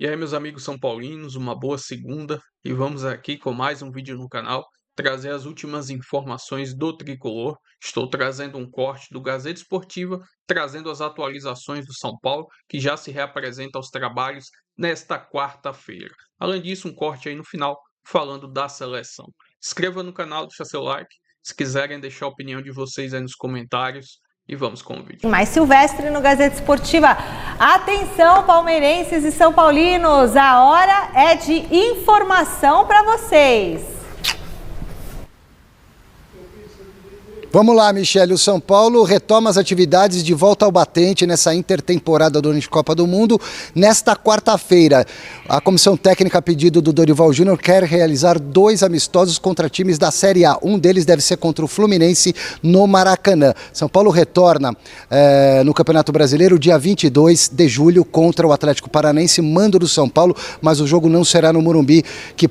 E aí, meus amigos são paulinos, uma boa segunda e vamos aqui com mais um vídeo no canal trazer as últimas informações do tricolor. Estou trazendo um corte do Gazeta Esportiva, trazendo as atualizações do São Paulo, que já se reapresenta aos trabalhos nesta quarta-feira. Além disso, um corte aí no final falando da seleção. Se inscreva no canal, deixa seu like. Se quiserem deixar a opinião de vocês aí nos comentários. E vamos com o vídeo. Mais Silvestre no Gazeta Esportiva. Atenção, palmeirenses e são paulinos, a hora é de informação para vocês. Vamos lá, Michele. O São Paulo retoma as atividades de volta ao batente nessa intertemporada do ano de Copa do Mundo. Nesta quarta-feira, a comissão técnica, a pedido do Dorival Júnior, quer realizar 2 amistosos contra times da Série A. Um deles deve ser contra o Fluminense no Maracanã. São Paulo retorna no Campeonato Brasileiro dia 22 de julho contra o Atlético Paranaense, mando do São Paulo, mas o jogo não será no Morumbi, que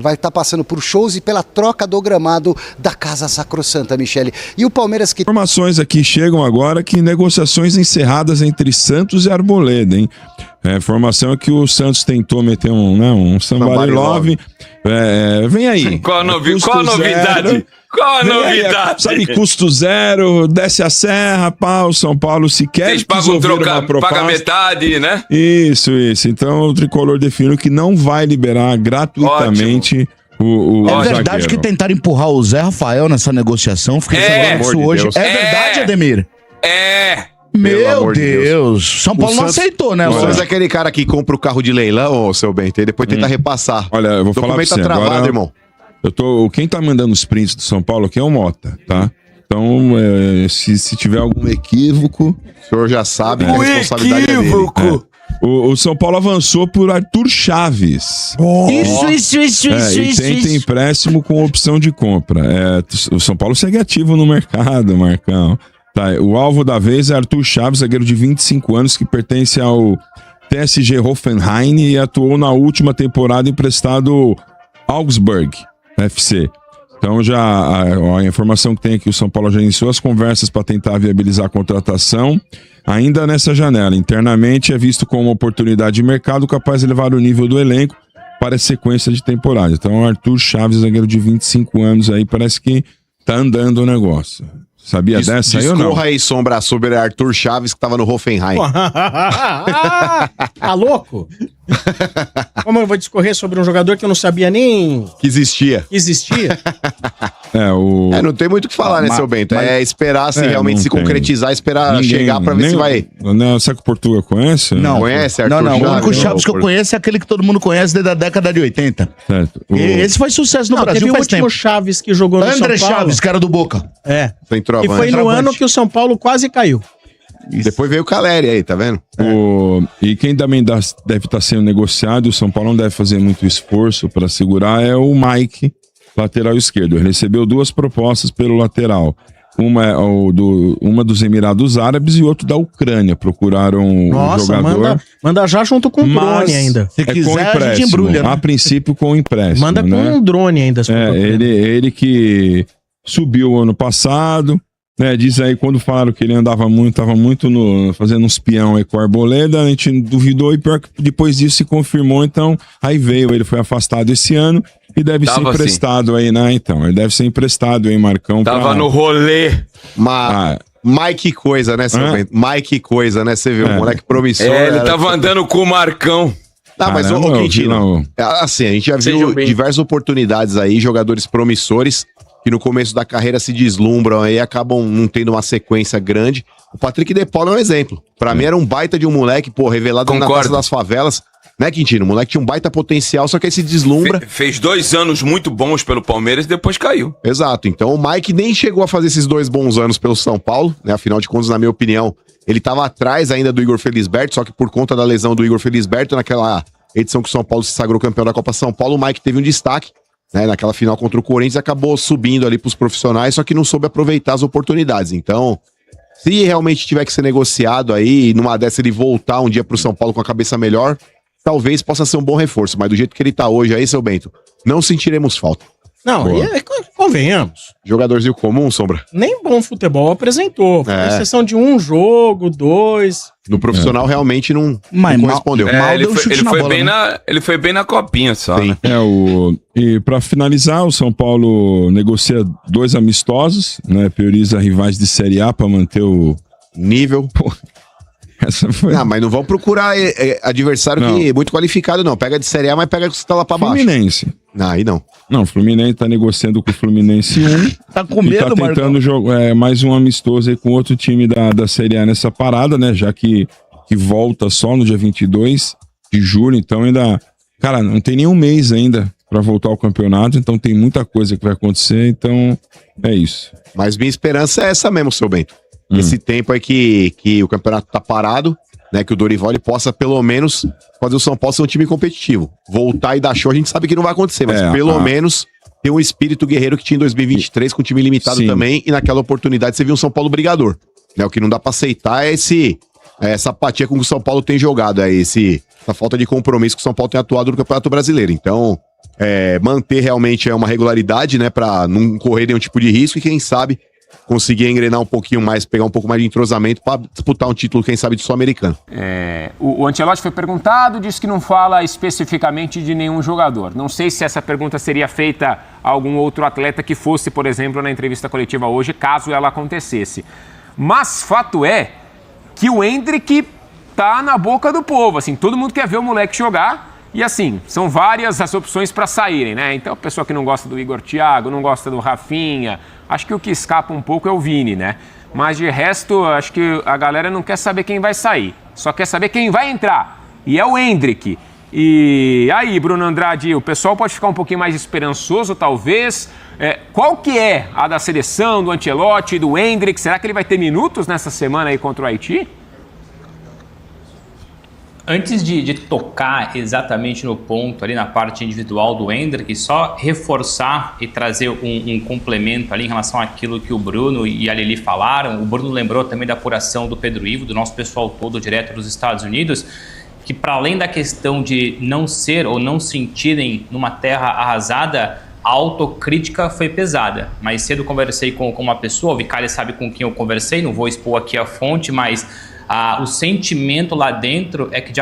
vai estar passando por shows e pela troca do gramado da Casa Sacrossanta, Michele. E o Palmeiras que... Informações aqui chegam agora que negociações encerradas entre Santos e Arboleda, hein? A informação é que o Santos tentou meter um somebody love. Vem aí. Qual a novidade? Qual a novidade? Sabe, custo zero, desce a serra, pá, o São Paulo se quer. Vocês pagam paga metade, né? Isso. Então o Tricolor definiu que não vai liberar gratuitamente... É verdade que tentaram empurrar o Zé Rafael nessa negociação? Fiquei sabendo isso hoje. É verdade, Ademir? Meu Deus. São Paulo não aceitou, né? Mas é aquele cara que compra o carro de leilão, seu Bento, e depois tenta repassar. Olha, eu vou falar pra você. O documento tá travado, irmão. Quem tá mandando os prints do São Paulo aqui é o Mota, tá? Então, se tiver algum equívoco... O senhor já sabe que a responsabilidade é dele. O São Paulo avançou por Arthur Chaves. Isso. E tenta empréstimo com opção de compra. O São Paulo segue ativo no mercado, Marcão. Tá, o alvo da vez é Arthur Chaves, zagueiro de 25 anos, que pertence ao TSG Hoffenheim e atuou na última temporada emprestado Augsburg FC. Então a informação que tem aqui, o São Paulo já iniciou as conversas para tentar viabilizar a contratação. Ainda nessa janela, internamente é visto como uma oportunidade de mercado capaz de elevar o nível do elenco para a sequência de temporada. Então, Arthur Chaves, zagueiro de 25 anos, aí parece que tá andando o negócio. Sabia dessa aí ou não? Discorra aí, Sombra, sobre Arthur Chaves, que tava no Hoffenheim. Tá louco? Como eu vou discorrer sobre um jogador que eu não sabia nem... Que existia. Não tem muito o que falar, né, seu Bento? É esperar se realmente se concretizar, esperar chegar pra ver se vai... Será que o Portuga conhece? Não. Conhece Arthur Chaves? Não, o único Chaves que eu conheço é aquele que todo mundo conhece desde a década de 80. Certo. Esse foi sucesso no Brasil faz tempo. O último Chaves que jogou no São Paulo... André Chaves, cara do Boca. E foi no ano que o São Paulo quase caiu. Depois veio o Caleri aí, tá vendo? E quem também deve estar sendo negociado, o São Paulo não deve fazer muito esforço para segurar, é o Mike, lateral esquerdo. Ele recebeu 2 propostas pelo lateral. Uma é uma dos Emirados Árabes e outra da Ucrânia. Procuraram um jogador. Manda já junto com um drone ainda. Se quiser, a gente embrulha, né? A princípio com empréstimo. Manda com um drone ainda. Ele que subiu ano passado. Diz aí, quando falaram que ele tava muito fazendo uns peão aí com a Arboleda, a gente duvidou e pior que depois disso se confirmou, então aí veio, ele foi afastado esse ano e deve ser emprestado aí, né? Então, ele deve ser emprestado aí, Marcão. Tava no rolê. Mike coisa, né, seu Bento? Mike coisa, né? Você viu, o moleque promissor. Ele tava andando com o Marcão. Mas ô Quintino, assim, a gente já viu diversas oportunidades aí, jogadores promissores, que no começo da carreira se deslumbram aí e acabam não tendo uma sequência grande. O Patrick De Paula é um exemplo. Pra mim era um baita de um moleque, revelado na Taça das Favelas. Né, Quintino? O moleque tinha um baita potencial, só que aí se deslumbra. Fez 2 anos muito bons pelo Palmeiras e depois caiu. Exato. Então o Mike nem chegou a fazer esses 2 bons anos pelo São Paulo, né? Afinal de contas, na minha opinião, ele tava atrás ainda do Igor Felisberto, só que por conta da lesão do Igor Felisberto, naquela edição que o São Paulo se sagrou campeão da Copa São Paulo, o Mike teve um destaque. Naquela final contra o Corinthians, acabou subindo ali pros profissionais, só que não soube aproveitar as oportunidades. Então, se realmente tiver que ser negociado aí, e numa dessa ele voltar um dia pro São Paulo com a cabeça melhor, talvez possa ser um bom reforço. Mas do jeito que ele tá hoje aí, seu Bento, não sentiremos falta. Não, convenhamos. Jogadorzinho comum, Sombra? Nem bom futebol apresentou. Com exceção de um jogo, 2. No profissional realmente não correspondeu. Ele foi bem na copinha só. Né? E para finalizar, o São Paulo negocia 2 amistosos, né? Prioriza rivais de Série A para manter o nível. Essa foi... Não, mas não vão procurar adversário muito qualificado, não. Pega de Série A, mas pega que você tá lá pra baixo. Fluminense. Não, aí não. Não, o Fluminense tá negociando com o Fluminense 1. Tá com medo, tá tentando jogar mais um amistoso aí com outro time da Série A nessa parada, né? Já que volta só no dia 22 de julho, então ainda... Cara, não tem nem um mês ainda pra voltar ao campeonato, então tem muita coisa que vai acontecer, então é isso. Mas minha esperança é essa mesmo, seu Bento. Esse tempo aí que o campeonato tá parado, né? Que o Dorival ele possa pelo menos fazer o São Paulo ser um time competitivo. Voltar e dar show, a gente sabe que não vai acontecer, mas pelo menos ter um espírito guerreiro que tinha em 2023 com time limitado também, e naquela oportunidade você viu um São Paulo brigador. Né? O que não dá pra aceitar é essa apatia com que o São Paulo tem jogado, essa falta de compromisso que o São Paulo tem atuado no Campeonato Brasileiro. Então, manter realmente uma regularidade, né? Pra não correr nenhum tipo de risco e quem sabe conseguir engrenar um pouquinho mais, pegar um pouco mais de entrosamento para disputar um título, quem sabe, de Sul-Americano. O Ancelotti foi perguntado, disse que não fala especificamente de nenhum jogador. Não sei se essa pergunta seria feita a algum outro atleta que fosse, por exemplo, na entrevista coletiva hoje, caso ela acontecesse. Mas fato é que o Endrick tá na boca do povo, assim, todo mundo quer ver o moleque jogar. E assim, são várias as opções para saírem, né? Então, a pessoa que não gosta do Igor Thiago, não gosta do Rafinha, acho que o que escapa um pouco é o Vini, né? Mas de resto, acho que a galera não quer saber quem vai sair, só quer saber quem vai entrar. E é o Endrick. E aí, Bruno Andrade, o pessoal pode ficar um pouquinho mais esperançoso, talvez. Qual que é a da seleção, do Ancelotti, do Endrick? Será que ele vai ter minutos nessa semana aí contra o Haiti? Antes de tocar exatamente no ponto, ali na parte individual do Endrick, só reforçar e trazer um complemento ali em relação àquilo que o Bruno e a Lili falaram. O Bruno lembrou também da apuração do Pedro Ivo, do nosso pessoal todo direto dos Estados Unidos, que para além da questão de não ser ou não sentirem numa terra arrasada, a autocrítica foi pesada. Mais cedo conversei com uma pessoa, o Vicari sabe com quem eu conversei, não vou expor aqui a fonte, mas... o sentimento lá dentro é que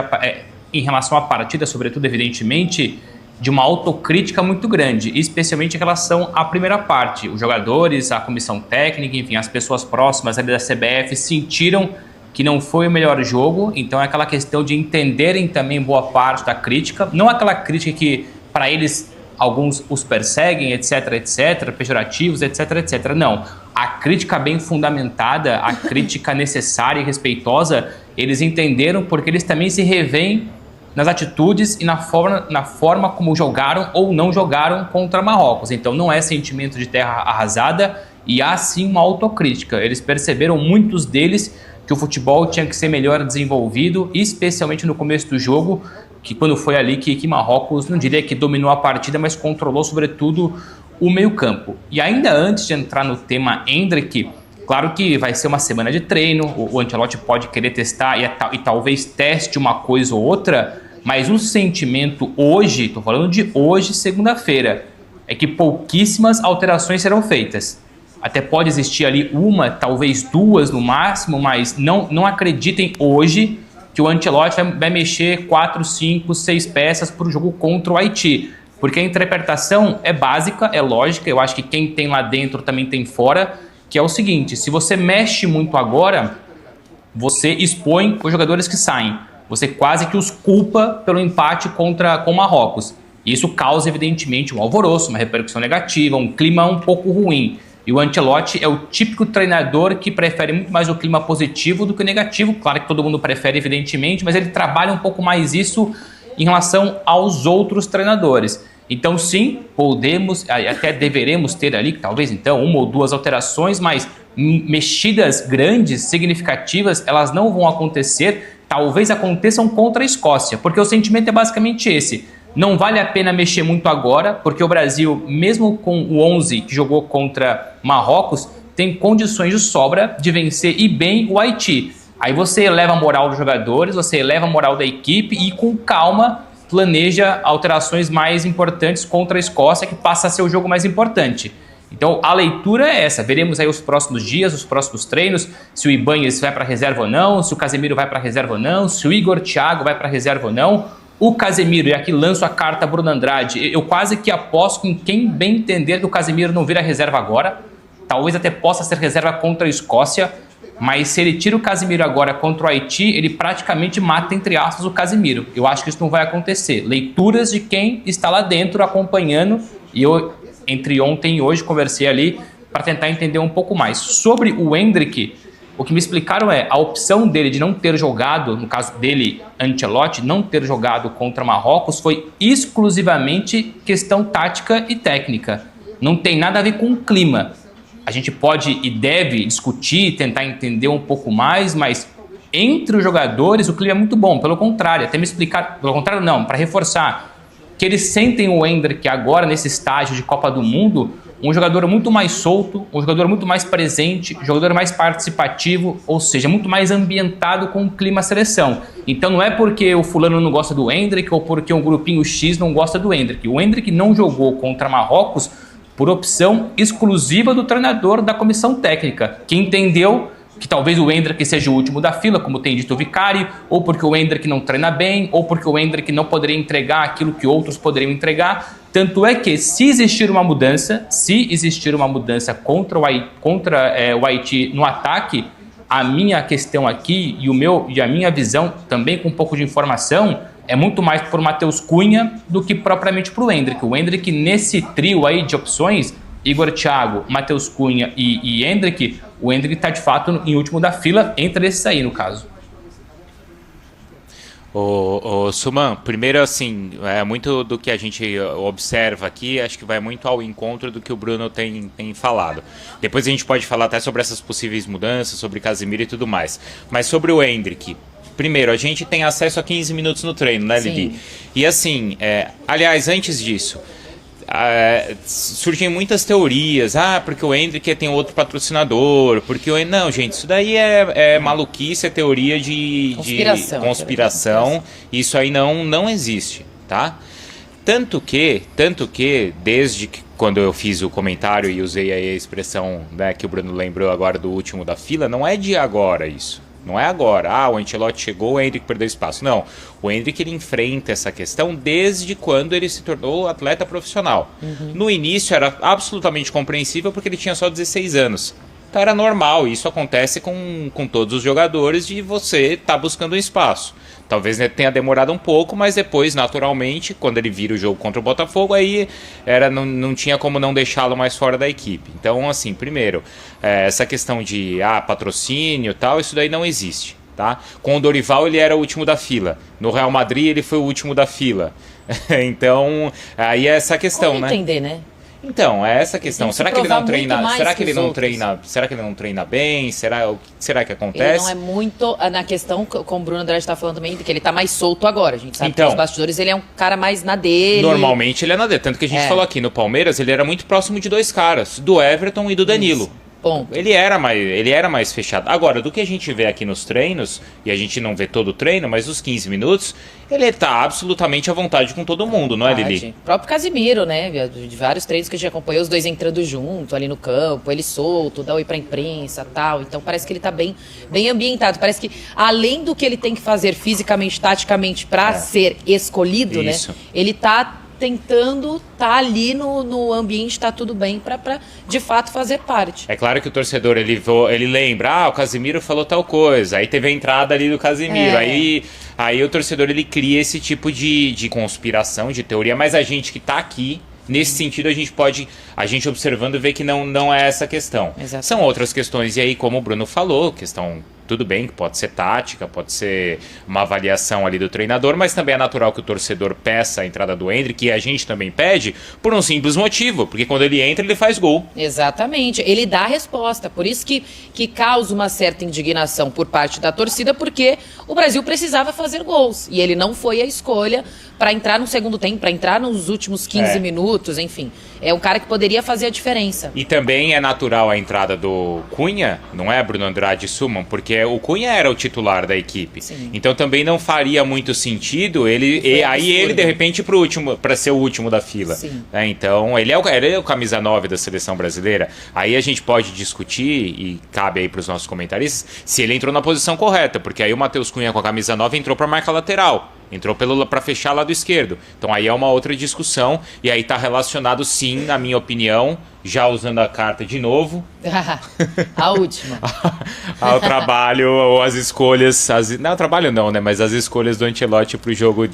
em relação à partida, sobretudo, evidentemente, de uma autocrítica muito grande, especialmente em relação à primeira parte. Os jogadores, a comissão técnica, enfim, as pessoas próximas ali da CBF sentiram que não foi o melhor jogo, então é aquela questão de entenderem também boa parte da crítica, não aquela crítica que para eles alguns os perseguem, etc, etc, pejorativos, etc, etc. Não, a crítica bem fundamentada, a crítica necessária e respeitosa, eles entenderam porque eles também se revêem nas atitudes e na forma como jogaram ou não jogaram contra Marrocos. Então não é sentimento de terra arrasada e há sim uma autocrítica. Eles perceberam, muitos deles, que o futebol tinha que ser melhor desenvolvido, especialmente no começo do jogo, que quando foi ali que Marrocos, não diria que dominou a partida, mas controlou sobretudo o meio-campo. E ainda antes de entrar no tema Endrick, claro que vai ser uma semana de treino, o Ancelotti pode querer testar e talvez teste uma coisa ou outra, mas o sentimento hoje, estou falando de hoje, segunda-feira, é que pouquíssimas alterações serão feitas. Até pode existir ali uma, talvez duas no máximo, mas não acreditem hoje que o Ancelotti vai mexer 4, 5, 6 peças para o jogo contra o Haiti. Porque a interpretação é básica, é lógica, eu acho que quem tem lá dentro também tem fora, que é o seguinte: se você mexe muito agora, você expõe os jogadores que saem. Você quase que os culpa pelo empate com Marrocos. Isso causa, evidentemente, um alvoroço, uma repercussão negativa, um clima um pouco ruim. E o Ancelotti é o típico treinador que prefere muito mais o clima positivo do que o negativo. Claro que todo mundo prefere, evidentemente, mas ele trabalha um pouco mais isso em relação aos outros treinadores. Então, sim, podemos, até deveremos ter ali, talvez então, 1 ou 2 alterações, mas mexidas grandes, significativas, elas não vão acontecer. Talvez aconteçam contra a Escócia, porque o sentimento é basicamente esse. Não vale a pena mexer muito agora, porque o Brasil, mesmo com o 11 que jogou contra Marrocos, tem condições de sobra de vencer e bem o Haiti. Aí você eleva a moral dos jogadores, você eleva a moral da equipe e com calma planeja alterações mais importantes contra a Escócia, que passa a ser o jogo mais importante. Então a leitura é essa, veremos aí os próximos dias, os próximos treinos, se o Ibanez vai para a reserva ou não, se o Casemiro vai para a reserva ou não, se o Igor Thiago vai para a reserva ou não. O Casemiro, e aqui lanço a carta Bruno Andrade, eu quase que aposto em quem bem entender que o Casemiro não vira reserva agora, talvez até possa ser reserva contra a Escócia, mas se ele tira o Casemiro agora contra o Haiti, ele praticamente mata, entre aspas, o Casemiro. Eu acho que isso não vai acontecer. Leituras de quem está lá dentro acompanhando, e eu, entre ontem e hoje, conversei ali para tentar entender um pouco mais. Sobre o Endrick, o que me explicaram é a opção dele de não ter jogado, no caso dele, Ancelotti, não ter jogado contra Marrocos foi exclusivamente questão tática e técnica. Não tem nada a ver com o clima. A gente pode e deve discutir, tentar entender um pouco mais, mas entre os jogadores o clima é muito bom. Pelo contrário, até me explicar, pelo contrário não, para reforçar, que eles sentem o Endrick agora nesse estágio de Copa do Mundo um jogador muito mais solto, um jogador muito mais presente, um jogador mais participativo, ou seja, muito mais ambientado com o clima seleção. Então não é porque o fulano não gosta do Endrick ou porque um grupinho X não gosta do Endrick. O Endrick não jogou contra Marrocos por opção exclusiva do treinador da comissão técnica, que entendeu que talvez o Endrick seja o último da fila, como tem dito o Vicari, ou porque o Endrick não treina bem, ou porque o Endrick não poderia entregar aquilo que outros poderiam entregar. Tanto é que, se existir uma mudança contra o Haiti no ataque, a minha questão aqui e a minha visão, também com um pouco de informação, é muito mais por Matheus Cunha do que propriamente para o Endrick. O Endrick, nesse trio aí de opções, Igor Thiago, Matheus Cunha e Endrick, o Endrick está de fato em último da fila, entre esses aí no caso. Ô Suman, primeiro assim, muito do que a gente observa aqui, acho que vai muito ao encontro do que o Bruno tem falado. Depois a gente pode falar até sobre essas possíveis mudanças, sobre Casemiro e tudo mais. Mas sobre o Endrick, primeiro, a gente tem acesso a 15 minutos no treino, né, Lili? E assim, aliás, antes disso, surgem muitas teorias, porque o Endrick tem outro patrocinador, porque não, gente, isso daí é maluquice, é teoria de conspiração, isso aí não existe, tá? Tanto que, desde que quando eu fiz o comentário e usei aí a expressão, né, que o Bruno lembrou agora do último da fila, não é de agora isso. Não é agora, o Ancelotti chegou, o Endrick perdeu espaço. Não, o Endrick ele enfrenta essa questão desde quando ele se tornou atleta profissional. No início era absolutamente compreensível porque ele tinha só 16 anos. Então era normal, isso acontece com todos os jogadores de você estar buscando um espaço. Talvez tenha demorado um pouco, mas depois, naturalmente, quando ele vira o jogo contra o Botafogo, aí não tinha como não deixá-lo mais fora da equipe. Então, assim, primeiro, essa questão de patrocínio e tal, isso daí não existe, tá? Com o Dorival, ele era o último da fila. No Real Madrid, ele foi o último da fila. Então, aí é essa questão, como entender, né? Então, é essa questão. Será que ele não treina? Será que ele não treina? Será que ele não treina bem? Será que acontece? Ele não é muito na questão, como o Bruno Andrade está falando também, que ele tá mais solto agora. A gente sabe que nos bastidores ele é um cara mais na dele. Normalmente ele é na dele. Tanto que a gente falou aqui no Palmeiras, ele era muito próximo de dois caras, do Everton e do Danilo. Isso. Ponto. Ele era mais fechado. Agora, do que a gente vê aqui nos treinos, e a gente não vê todo o treino, mas os 15 minutos, ele tá absolutamente à vontade com todo mundo, não é, Lili? O próprio Casemiro, né? De vários treinos que a gente acompanhou, os dois entrando junto ali no campo, ele solto, dá oi pra imprensa e tal. Então parece que ele tá bem ambientado. Parece que, além do que ele tem que fazer fisicamente, taticamente, pra ser escolhido, isso, né? Ele tá tentando ali no ambiente, tá tudo bem pra de fato fazer parte. É claro que o torcedor, ele lembra, o Casemiro falou tal coisa, aí teve a entrada ali do Casemiro, aí o torcedor ele cria esse tipo de conspiração, de teoria, mas a gente que tá aqui, nesse sentido a gente observando vê que não é essa questão. Exatamente. São outras questões, e aí como o Bruno falou, questão... Tudo bem que pode ser tática, pode ser uma avaliação ali do treinador, mas também é natural que o torcedor peça a entrada do Endrick, e a gente também pede, por um simples motivo, porque quando ele entra, ele faz gol. Exatamente, ele dá a resposta, por isso que causa uma certa indignação por parte da torcida, porque o Brasil precisava fazer gols, e ele não foi a escolha para entrar no segundo tempo, para entrar nos últimos 15 minutos, enfim. É um cara que poderia fazer a diferença. E também é natural a entrada do Cunha, não é, Bruno Andrade e Suman? Porque o Cunha era o titular da equipe. Sim. Então também não faria muito sentido ele de repente para ser o último da fila. Então ele é o camisa 9 da seleção brasileira. Aí a gente pode discutir, e cabe aí para os nossos comentaristas, se ele entrou na posição correta, porque aí o Matheus Cunha com a camisa 9 entrou para marcar lateral. Entrou para fechar lado esquerdo. Então aí é uma outra discussão. E aí tá relacionado sim, na minha opinião, já usando a carta de novo. A última. Ao trabalho, ou as escolhas. Não, trabalho não, né? Mas as escolhas do Ancelotti pro jogo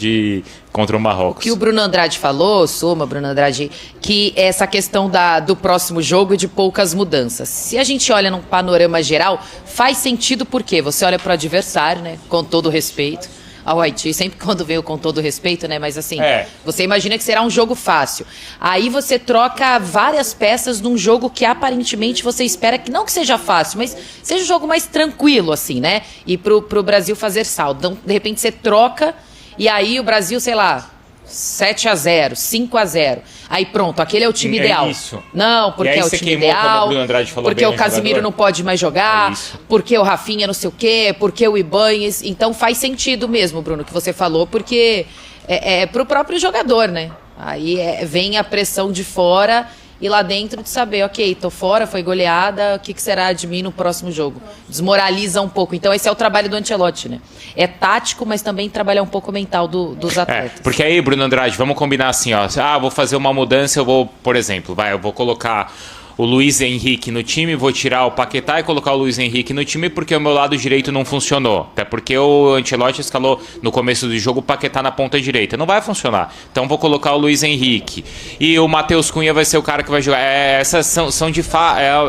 contra o Marrocos. O que o Bruno Andrade falou, Bruno Andrade, que essa questão do próximo jogo e de poucas mudanças. Se a gente olha num panorama geral, faz sentido porque você olha pro adversário, né? Com todo respeito ao Haiti, sempre quando veio com todo respeito, né? Mas assim, você imagina que será um jogo fácil. Aí você troca várias peças num jogo que aparentemente você espera que não que seja fácil, mas seja um jogo mais tranquilo, assim, né? E pro Brasil fazer saldo. Então, de repente, você troca e aí o Brasil, sei lá, 7-0, 5-0. Aí pronto, aquele é o time ideal. Isso. Não, porque é o time ideal, porque o Casimiro não pode mais jogar, porque o Rafinha não sei o quê, porque o Ibanez. Então faz sentido mesmo, Bruno, que você falou, porque é pro próprio jogador, né? Aí vem a pressão de fora e lá dentro de saber, ok, tô fora, foi goleada, o que será de mim no próximo jogo? Desmoraliza um pouco. Então esse é o trabalho do Ancelotti, né? É tático, mas também trabalhar um pouco o mental dos atletas. Porque aí, Bruno Andrade, vamos combinar assim, ó. Vou fazer uma mudança, eu vou, por exemplo, eu vou colocar o Luiz Henrique no time, vou tirar o Paquetá e colocar o Luiz Henrique no time porque o meu lado direito não funcionou. Até porque o Ancelotti escalou no começo do jogo o Paquetá na ponta direita. Não vai funcionar. Então vou colocar o Luiz Henrique. E o Matheus Cunha vai ser o cara que vai jogar. Essas são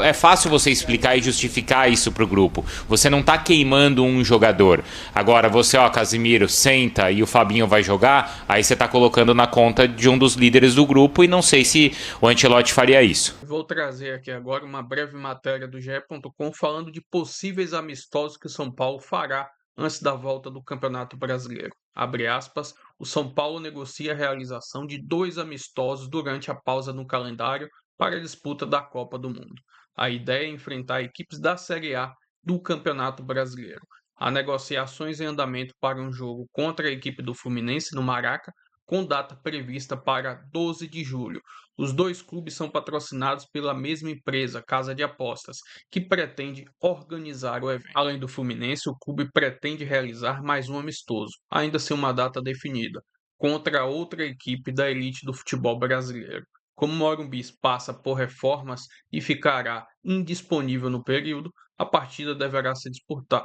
é fácil você explicar e justificar isso pro grupo. Você não tá queimando um jogador. Agora você, Casimiro, senta e o Fabinho vai jogar, aí você tá colocando na conta de um dos líderes do grupo e não sei se o Ancelotti faria isso. Vou trazer aqui agora uma breve matéria do GE.com falando de possíveis amistosos que o São Paulo fará antes da volta do Campeonato Brasileiro. Abre aspas, o São Paulo negocia a realização de 2 amistosos durante a pausa no calendário para a disputa da Copa do Mundo. A ideia é enfrentar equipes da Série A do Campeonato Brasileiro. Há negociações em andamento para um jogo contra a equipe do Fluminense no Maraca, com data prevista para 12 de julho. Os 2 clubes são patrocinados pela mesma empresa, Casa de Apostas, que pretende organizar o evento. Além do Fluminense, o clube pretende realizar mais um amistoso, ainda sem uma data definida, contra outra equipe da elite do futebol brasileiro. Como o Morumbi passa por reformas e ficará indisponível no período, a partida deverá ser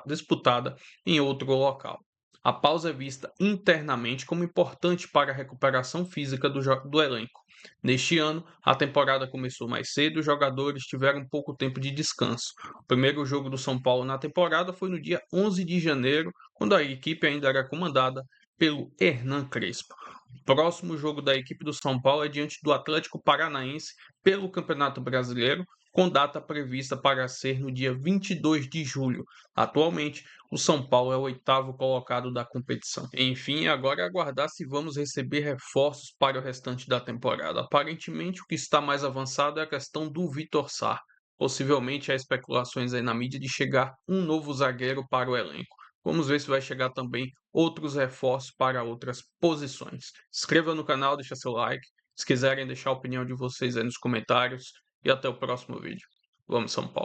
disputada em outro local. A pausa é vista internamente como importante para a recuperação física do elenco. Neste ano, a temporada começou mais cedo e os jogadores tiveram pouco tempo de descanso. O primeiro jogo do São Paulo na temporada foi no dia 11 de janeiro, quando a equipe ainda era comandada pelo Hernan Crespo. O próximo jogo da equipe do São Paulo é diante do Atlético Paranaense pelo Campeonato Brasileiro, com data prevista para ser no dia 22 de julho. Atualmente, o São Paulo é o 8º colocado da competição. Enfim, agora é aguardar se vamos receber reforços para o restante da temporada. Aparentemente, o que está mais avançado é a questão do Vitor Sá. Possivelmente há especulações aí na mídia de chegar um novo zagueiro para o elenco. Vamos ver se vai chegar também outros reforços para outras posições. Se inscreva no canal, deixa seu like. Se quiserem deixar a opinião de vocês aí nos comentários. E até o próximo vídeo. Vamos, São Paulo!